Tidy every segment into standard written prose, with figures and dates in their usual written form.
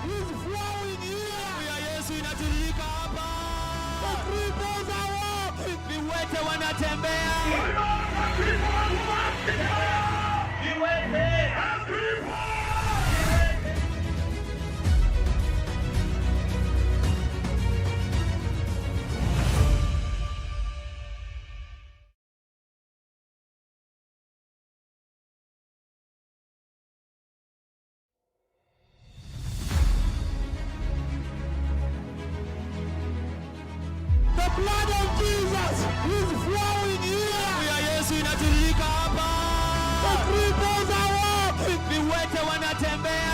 is flowing here. Damu ya Yesu inatiririka hapa. The cripples are walking. Viwete wanatembea. The blood of Jesus is flowing here. Damu ya Yesu inatiririka hapa. The cripples are walking. Viwete wanatembea.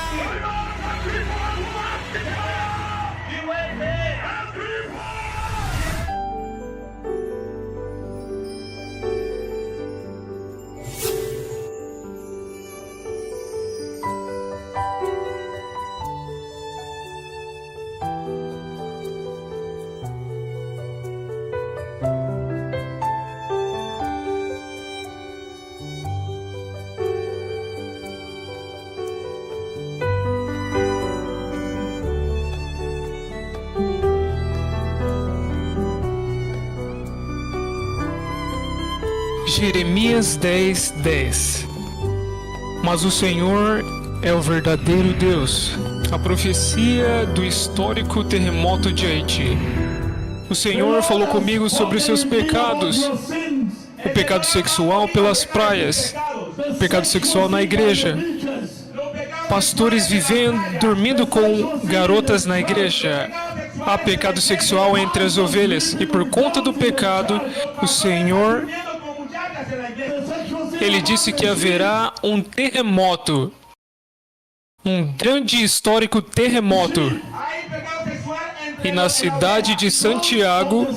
Jeremias 10:10. Mas o Senhor é o verdadeiro Deus. A profecia do histórico terremoto de Haiti. O Senhor falou comigo sobre os seus pecados. O pecado sexual pelas praias. O pecado sexual na igreja. Pastores vivendo, dormindo com garotas na igreja. Há pecado sexual entre as ovelhas. E por conta do pecado, o Senhor, Ele disse que haverá um terremoto. Um grande histórico terremoto. E na cidade de Santiago,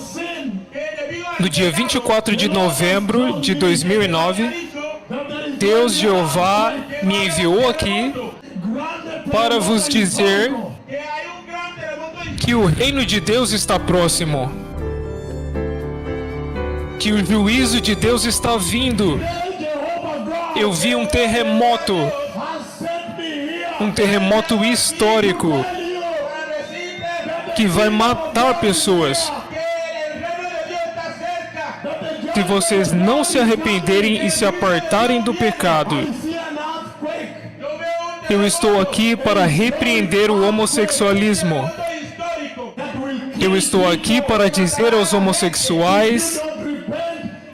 no dia 24 de novembro de 2009, Deus Jeová me enviou aqui para vos dizer que o reino de Deus está próximo. Que o juízo de Deus está vindo. Eu vi um terremoto histórico que vai matar pessoas. Se vocês não se arrependerem e se apartarem do pecado, eu estou aqui para repreender o homossexualismo. Eu estou aqui para dizer aos homossexuais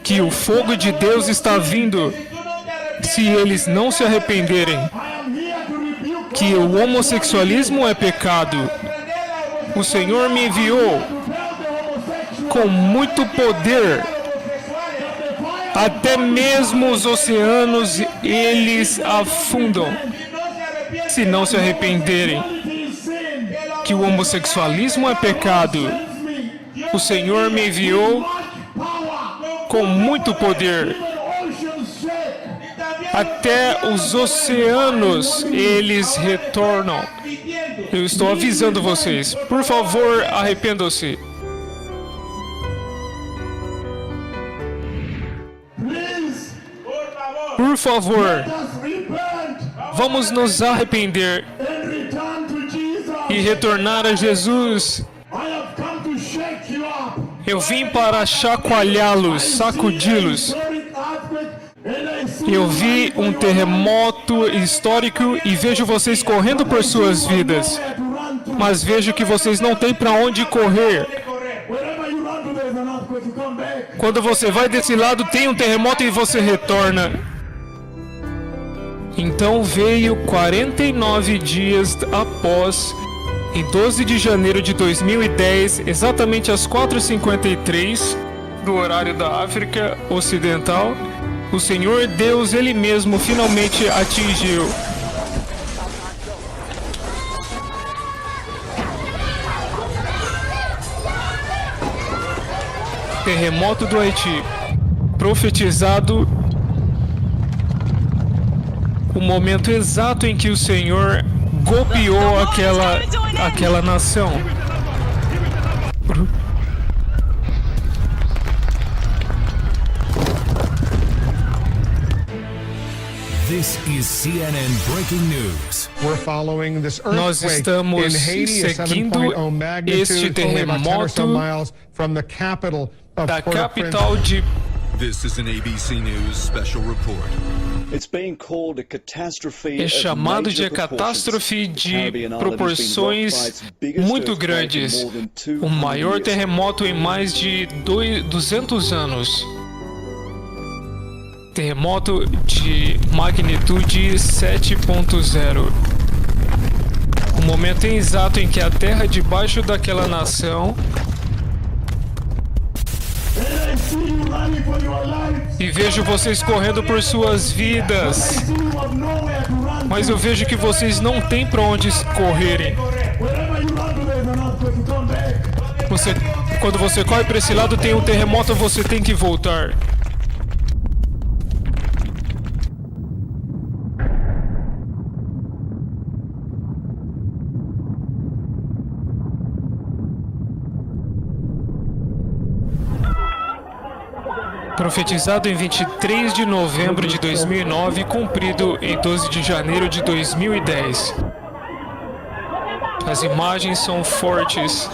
que o fogo de Deus está vindo se eles não se arrependerem. Que o homossexualismo é pecado. O Senhor me enviou com muito poder. Até mesmo os oceanos, eles afundam se não se arrependerem. Que o homossexualismo é pecado. O Senhor me enviou com muito poder. Até os oceanos, eles retornam. Eu estou avisando vocês. Por favor, arrependam-se. Por favor, vamos nos arrepender e retornar a Jesus. Eu vim para chacoalhá-los, sacudi-los. Eu vi um terremoto histórico e vejo vocês correndo por suas vidas. Mas vejo que vocês não têm para onde correr. Quando você vai desse lado, tem um terremoto e você retorna. Então veio 49 dias após, em 12 de janeiro de 2010, exatamente às 4h53 do horário da África Ocidental, o Senhor Deus, Ele mesmo, finalmente atingiu. Terremoto do Haiti, profetizado o momento exato em que o Senhor golpeou aquela nação. This is CNN Breaking News. Nós estamos seguindo este terremoto da capital de... This is an ABC News special report. É chamado de catástrofe de proporções muito grandes. O maior terremoto em mais de 200 anos. Terremoto de magnitude 7.0. O momento exato em que a terra debaixo daquela nação e vejo vocês correndo por suas vidas, mas eu vejo que vocês não têm para onde correrem. Quando você corre para esse lado tem um terremoto, você tem que voltar. Profetizado em 23 de novembro de 2009 e cumprido em 12 de janeiro de 2010. As imagens são fortes.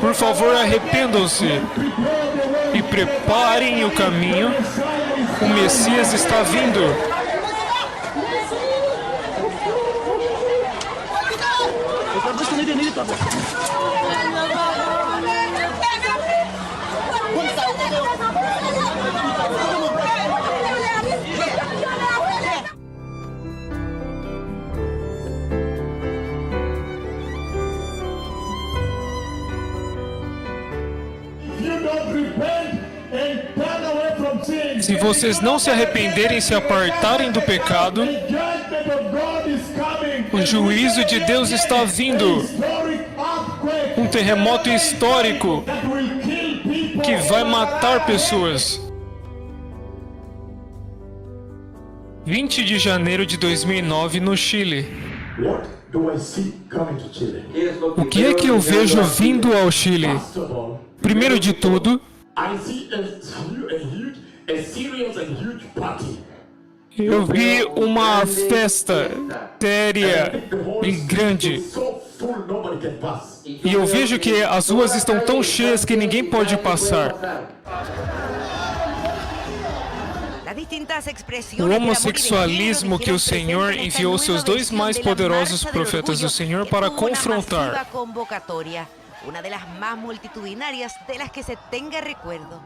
Por favor, arrependam-se e preparem o caminho. O Messias está vindo. Se vocês não se arrependerem e se apartarem do pecado, o juízo de Deus está vindo. Um terremoto histórico que vai matar pessoas. 20 de janeiro de 2009 no Chile. O que é que eu vejo vindo ao Chile? Primeiro de tudo, eu vi uma festa séria e grande. E eu vejo que as ruas estão tão cheias que ninguém pode passar. O homossexualismo que o Senhor enviou seus dois mais poderosos profetas do Senhor para confrontar. Una de las más multitudinarias de las que se tenga recuerdo.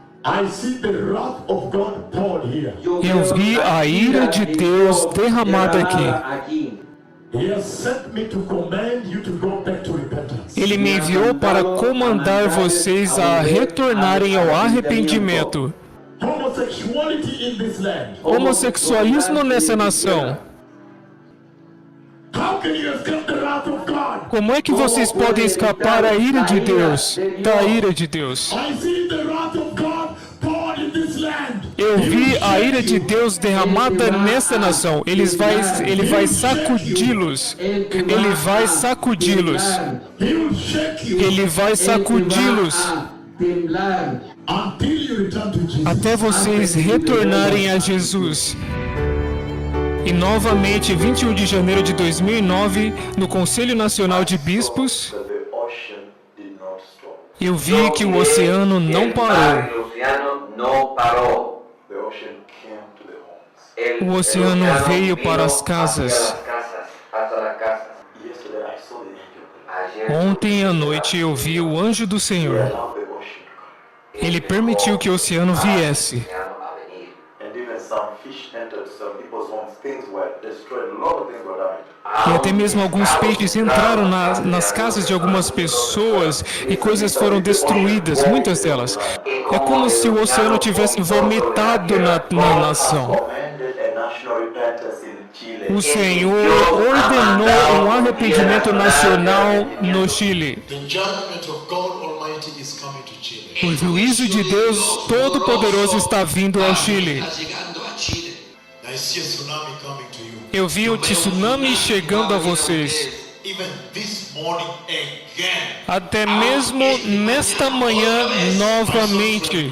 Eu vi a ira de Deus derramada aqui. Ele me enviou para comandar vocês a retornarem ao arrependimento. Homossexualismo nessa nação. Como é que vocês podem escapar à ira de Deus? Da ira de Deus. Eu vi a ira de Deus derramada nessa nação. Ele vai sacudi-los. Ele vai sacudi-los. Ele vai sacudi-los. Até vocês retornarem a Jesus. E novamente, 21 de janeiro de 2009, no Conselho Nacional de Bispos, eu vi que o oceano não parou. O oceano veio para as casas. Ontem à noite eu vi o anjo do Senhor. Ele permitiu que o oceano viesse. E até mesmo alguns peixes entraram nas casas de algumas pessoas e coisas foram destruídas, muitas delas. É como se o oceano tivesse vomitado na nação. O Senhor ordenou um arrependimento nacional no Chile. O juízo de Deus Todo-Poderoso está vindo ao Chile. Eu vi o tsunami chegando a vocês. Até mesmo nesta manhã, novamente,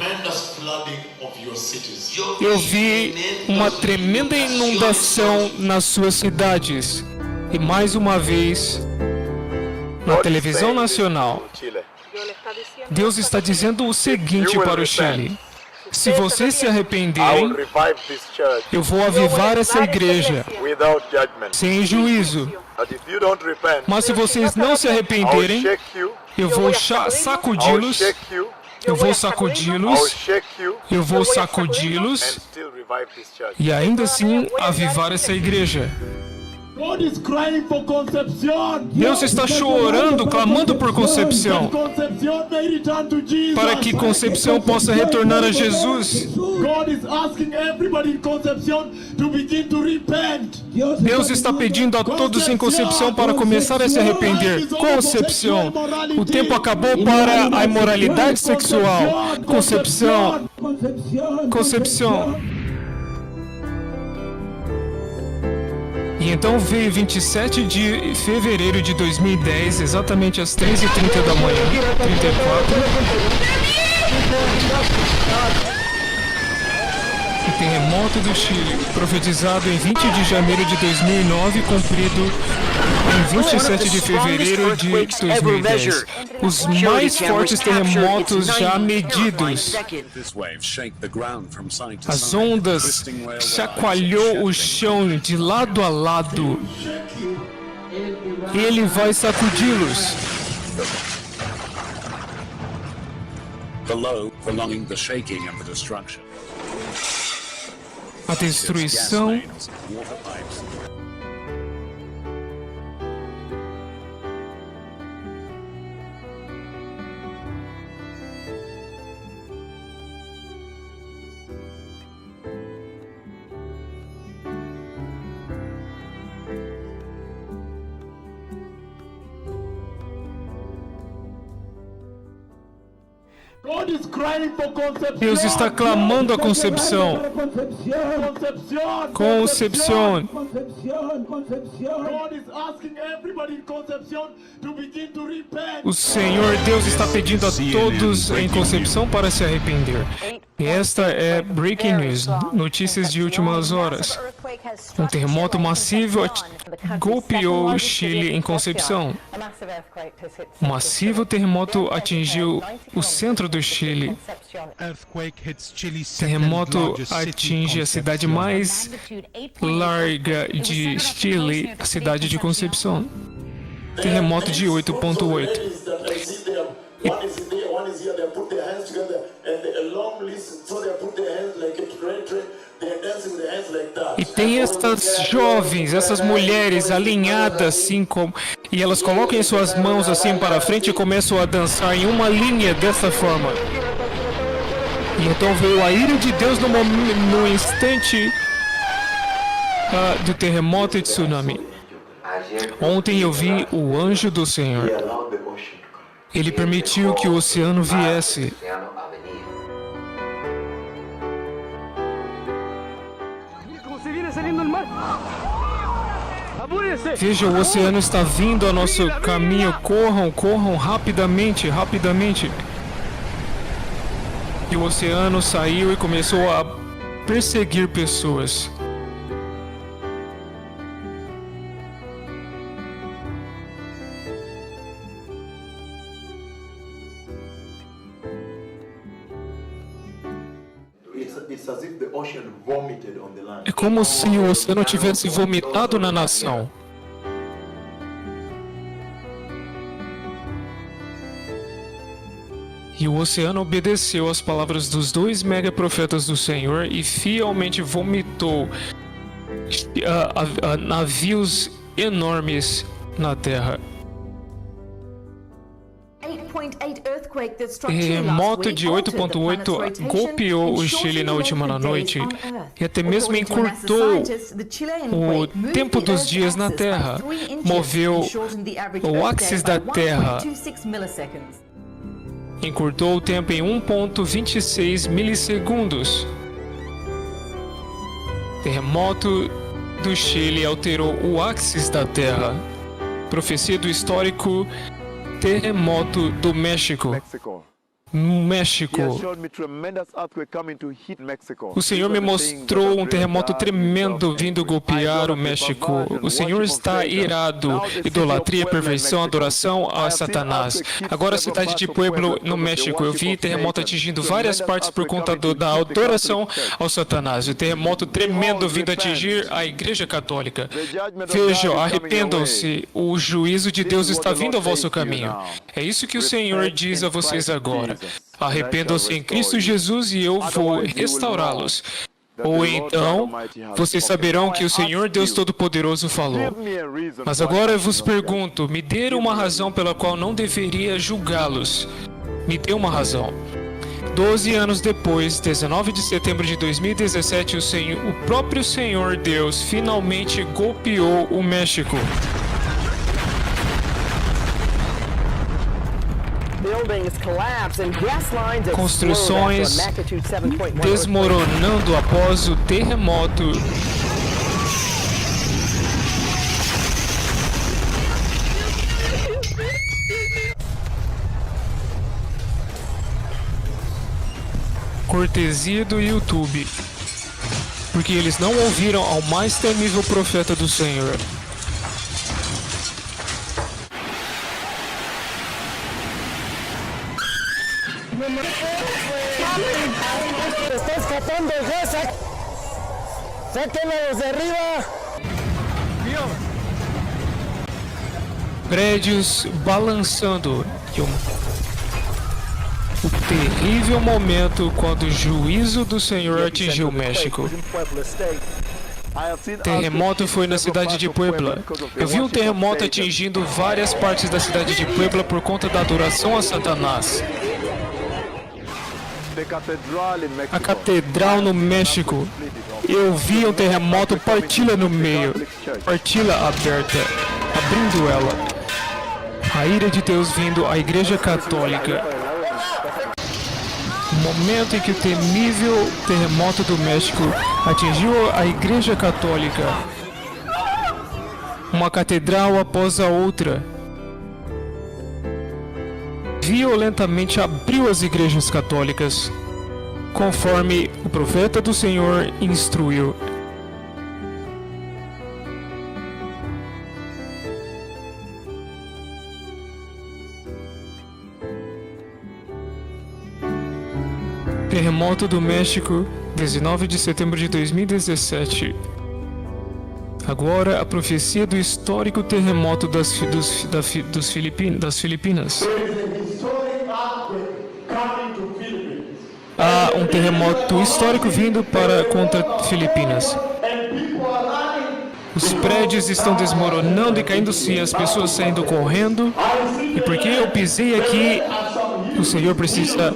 Eu vi uma tremenda inundação nas suas cidades. E mais uma vez, na televisão nacional, Deus está dizendo o seguinte para o Chile: se vocês se arrependerem, eu vou avivar essa igreja sem juízo. Mas se vocês não se arrependerem, eu vou sacudi-los, eu vou sacudi-los, eu vou sacudi-los e ainda assim avivar essa igreja. Deus está chorando, clamando por Concepção, para que Concepção possa retornar a Jesus. Deus está pedindo a todos em Concepção para começar a se arrepender. Concepção, o tempo acabou para a imoralidade sexual. Concepção, Concepção. E então veio 27 de fevereiro de 2010, exatamente às 13h30 da manhã, 34. O terremoto do Chile, profetizado em 20 de janeiro de 2009, cumprido em 27 de fevereiro de 2010. Os mais fortes terremotos já medidos. As ondas chacoalhou o chão de lado a lado. Ele vai sacudi-los. A destruição Deus está clamando a Concepção. Concepção. O Senhor Deus está pedindo a todos em Concepção para se arrepender. E esta é Breaking News, notícias de últimas horas. Um terremoto massivo golpeou o Chile em Concepção. Um massivo terremoto atingiu o centro do Chile. Terremoto atinge a cidade mais larga de Chile, a cidade de Concepção. Terremoto de 8.8. E tem essas jovens, essas mulheres alinhadas assim como, e elas colocam suas mãos assim para frente e começam a dançar em uma linha dessa forma. E então veio a ira de Deus no instante do terremoto e tsunami. Ontem eu vi o anjo do Senhor. Ele permitiu que o oceano viesse. Veja, o oceano está vindo ao nosso caminho. Corram, corram rapidamente, rapidamente. E o oceano saiu e começou a perseguir pessoas. É como se o oceano tivesse vomitado na nação. E o oceano obedeceu às palavras dos 2 megaprofetas do Senhor e fielmente vomitou navios enormes na terra. Terremoto de 8.8 golpeou o Chile na última noite e até mesmo encurtou o tempo dos dias na Terra, moveu o axis da Terra, encurtou o tempo em 1.26 milissegundos. Terremoto do Chile alterou o axis da Terra. Profecia do histórico terremoto do México. no He México. has showed me tremendous earthquake coming to hit Mexico. O Senhor me mostrou um terremoto tremendo vindo golpear o México. O Senhor está irado. Idolatria, perversão, adoração a Satanás. Agora a cidade de Pueblo, no México, eu vi terremoto atingindo várias partes por conta da adoração ao Satanás. O terremoto tremendo vindo atingir a Igreja Católica. Vejam, arrependam-se. O juízo de Deus está vindo ao vosso caminho. É isso que o Senhor diz a vocês agora. Arrependam-se em Cristo Jesus e eu vou restaurá-los. Ou então, vocês saberão que o Senhor Deus Todo-Poderoso falou. Mas agora eu vos pergunto, me dê uma razão pela qual não deveria julgá-los. Me dê uma razão. 12 anos depois, 19 de setembro de 2017, o próprio Senhor Deus finalmente golpeou o México. Construções desmoronando após o terremoto. Cortesia do YouTube, porque eles não ouviram ao mais temível profeta do Senhor. Está escapando el gas. Sáquenlos de arriba. Prédios balançando. O terrível momento quando o juízo do Senhor atingiu o México. Terremoto foi na cidade de Puebla. Eu vi um terremoto atingindo várias partes da cidade de Puebla por conta da adoração a Satanás. A catedral no México. Eu vi um terremoto partilha no meio. Partilha aberta. Abrindo ela. A ira de Deus vindo à Igreja Católica. O momento em que o temível terremoto do México atingiu a Igreja Católica. Uma catedral após a outra. Violentamente abriu as igrejas católicas, conforme o profeta do Senhor instruiu. Terremoto do México, 19 de setembro de 2017. Agora a profecia do histórico terremoto das Filipinas. Há um terremoto histórico vindo contra Filipinas. Os prédios estão desmoronando e caindo-se, as pessoas saindo correndo. E porque eu pisei aqui, o Senhor precisa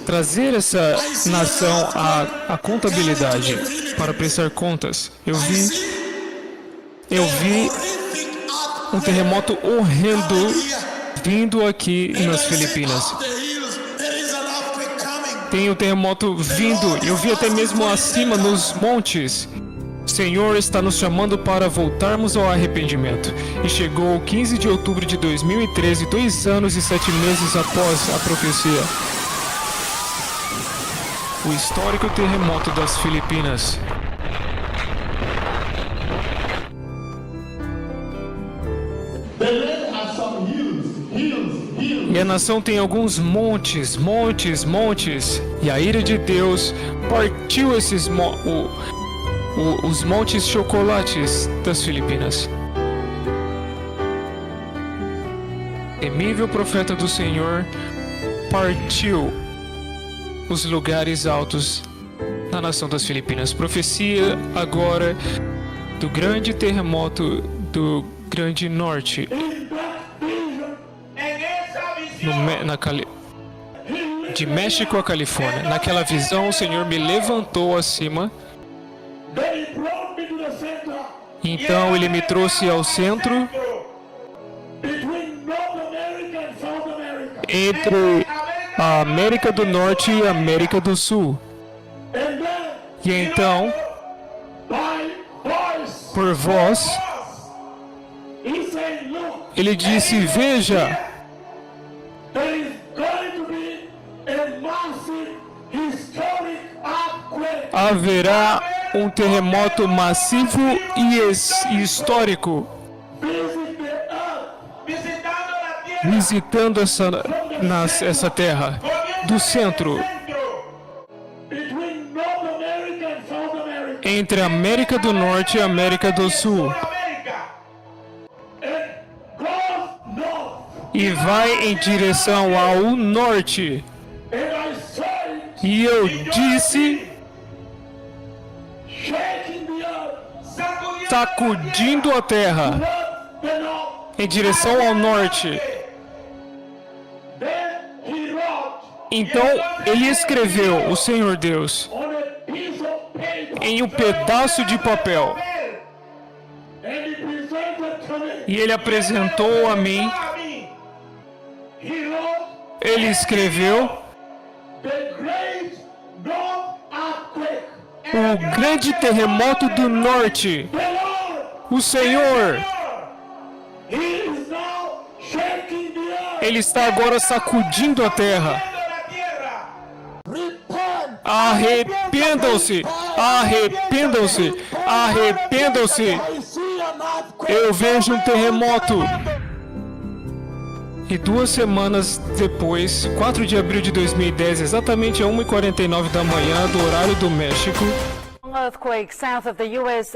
trazer essa nação à contabilidade para prestar contas. Eu vi um terremoto horrendo vindo aqui nas Filipinas. Tem um terremoto vindo, eu vi até mesmo acima nos montes. O Senhor está nos chamando para voltarmos ao arrependimento. E chegou 15 de outubro de 2013, 2 anos e 7 meses após a profecia. O histórico terremoto das Filipinas. E a nação tem alguns montes. E a ira de Deus partiu os montes chocolates das Filipinas. Temível profeta do Senhor partiu os lugares altos na nação das Filipinas. Profecia agora do grande terremoto do Grande Norte. De México a Califórnia. Naquela visão, o Senhor me levantou acima. Então Ele me trouxe ao centro, entre a América do Norte e a América do Sul. E então, por voz, Ele disse: veja, haverá um terremoto massivo e histórico visitando essa terra do centro, entre a América do Norte e a América do Sul, e vai em direção ao norte. E eu disse, sacudindo a terra em direção ao norte. Então ele escreveu, o Senhor Deus, em um pedaço de papel. E ele apresentou a mim. Ele escreveu o grande terremoto do norte. O Senhor, ele está agora sacudindo a terra. Arrependam-se, arrependam-se, arrependam-se. Eu vejo um terremoto. E 2 semanas depois, 4 de abril de 2010, exatamente às 1h49 da manhã do horário do México,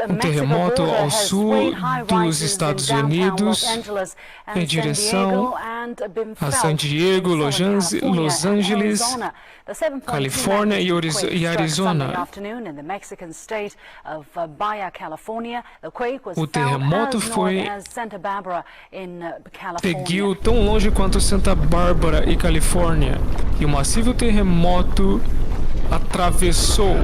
um terremoto ao sul dos Estados Unidos, em direção a San Diego, Los Angeles, Califórnia e Arizona. O terremoto seguiu tão longe quanto Santa Bárbara e Califórnia, e o massivo terremoto atravessou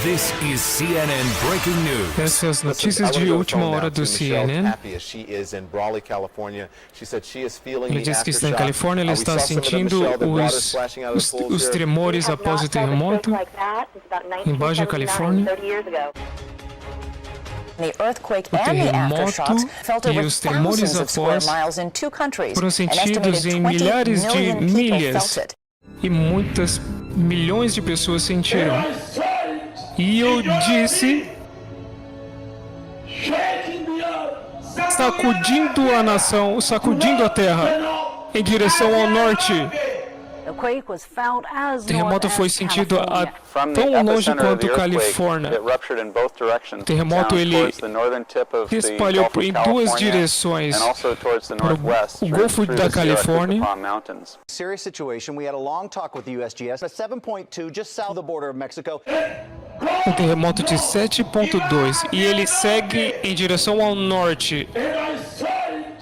This is CNN Breaking News. Essas as notícias de última hora do CNN. Ele disse que está em Califórnia, ele está sentindo os tremores após o terremoto em Baja Califórnia. O terremoto e os tremores após foram sentidos em milhares de milhas e muitas milhões de pessoas sentiram. E eu disse, sacudindo a nação, sacudindo a terra em direção ao norte. O terremoto foi sentido tão longe quanto Califórnia. O terremoto ele se espalhou em 2 direções, para o Golfo da Califórnia. Serious situation. We had a long talk with the USGS. A 7.2 just south of the border of Mexico. Um terremoto de 7.2 e ele segue em direção ao norte.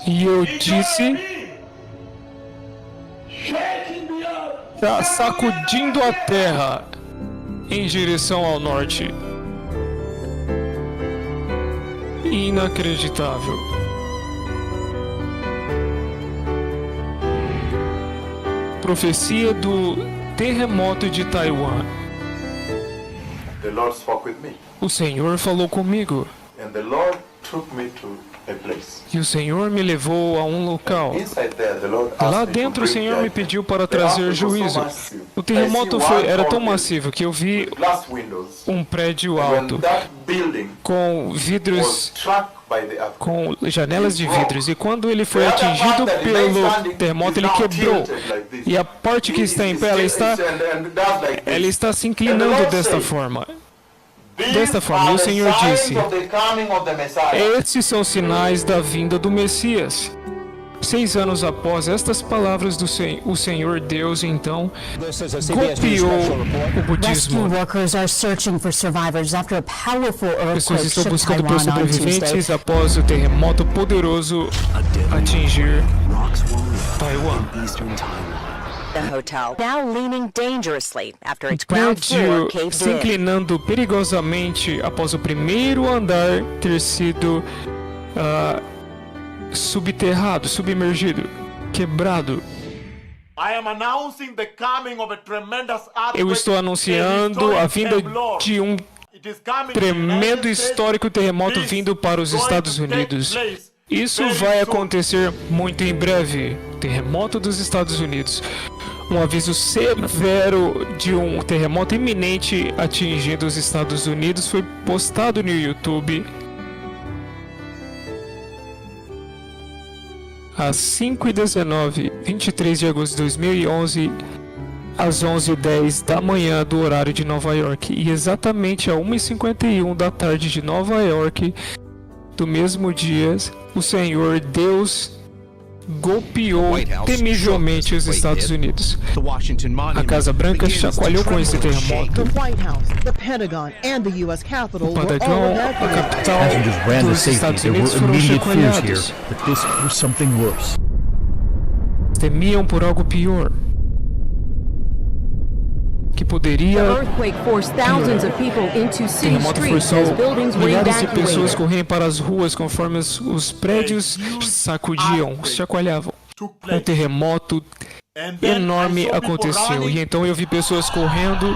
E eu disse, está sacudindo a terra em direção ao norte. Inacreditável. Profecia do terremoto de Taiwan. The Lord spoke with me. O Senhor falou comigo. And the Lord took me to a place. E o Senhor me levou a um local. Lá dentro o Senhor me pediu para trazer juízo. O terremoto era tão massivo que eu vi um prédio alto com vidros, com janelas de vidros. E quando ele foi atingido pelo terremoto, ele quebrou. E a parte que está em pé, ela está se inclinando desta forma. E o Senhor disse, estes são sinais da vinda do Messias. 6 anos após estas palavras do o Senhor Deus, então, golpeou o budismo. Pessoas estão buscando por sobreviventes após o terremoto poderoso atingir Taiwan. O prédio se inclinando perigosamente após o primeiro andar ter sido subterrado, submergido, quebrado. Eu estou anunciando a vinda de um tremendo histórico terremoto vindo para os Estados Unidos. Isso vai acontecer muito em breve. Terremoto dos Estados Unidos. Um aviso severo de um terremoto iminente atingindo os Estados Unidos foi postado no YouTube às 5h19, 23 de agosto de 2011, às 11h10 da manhã do horário de Nova York, e exatamente a 1h51 da tarde de Nova York do mesmo dia, o Senhor Deus golpeou temivelmente os Estados Unidos. A Casa Branca chacoalhou com esse terremoto. O Pentagão, a capital dos Estados Unidos, foram chacoalhados. Temiam por algo pior, que poderia. O terremoto forçou milhares de pessoas a correrem para as ruas conforme os prédios sacudiam, chacoalhavam. Um terremoto enorme aconteceu, e então eu vi pessoas correndo.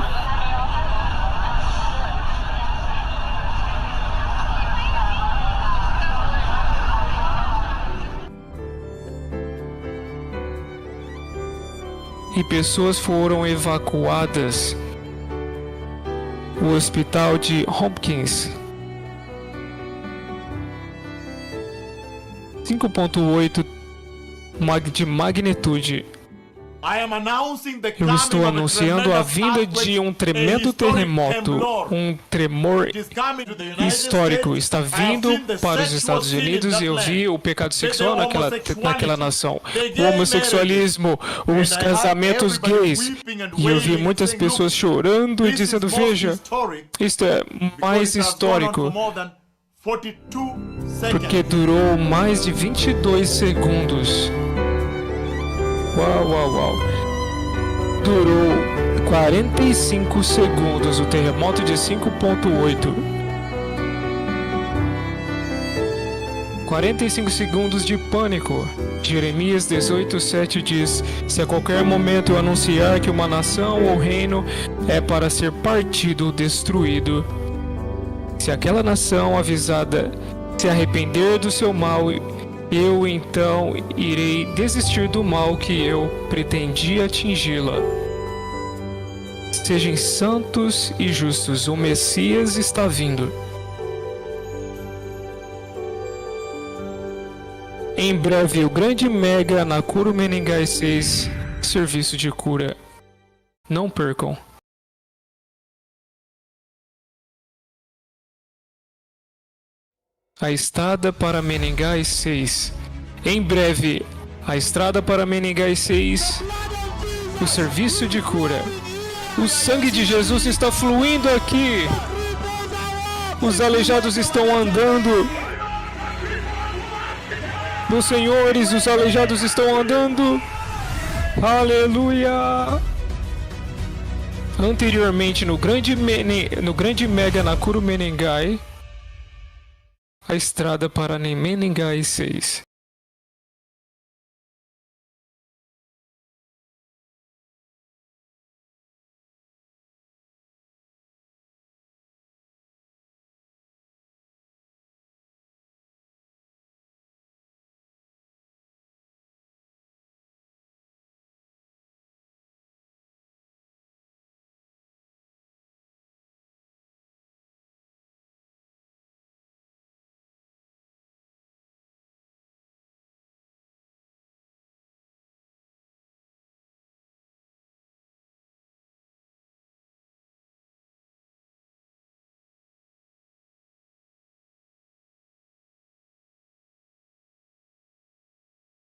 E pessoas foram evacuadas. O hospital de Hopkins, 5.8 de magnitude. Eu estou anunciando a vinda de um tremendo terremoto, um tremor histórico. Está vindo para os Estados Unidos. Eu vi o pecado sexual naquela nação, o homossexualismo, os casamentos gays. E eu vi muitas pessoas chorando e dizendo: veja, isto é mais histórico, porque durou mais de 22 segundos. Uau. Durou 45 segundos o terremoto de 5.8. 45 segundos de pânico. Jeremias 18:7 diz: se a qualquer momento eu anunciar que uma nação ou reino é para ser partido ou destruído, se aquela nação avisada se arrepender do seu mal, eu então irei desistir do mal que eu pretendia atingi-la. Sejam santos e justos, o Messias está vindo. Em breve, o grande mega Nakuru Menengai 6 serviço de cura. Não percam. A estrada para Menengai 6. Em breve, a estrada para Menengai 6. O serviço de cura. O sangue de Jesus está fluindo aqui. Os aleijados estão andando. Meus senhores, os aleijados estão andando. Aleluia! Anteriormente, no grande mega Nakuru Menengai, a estrada para Menengai 6.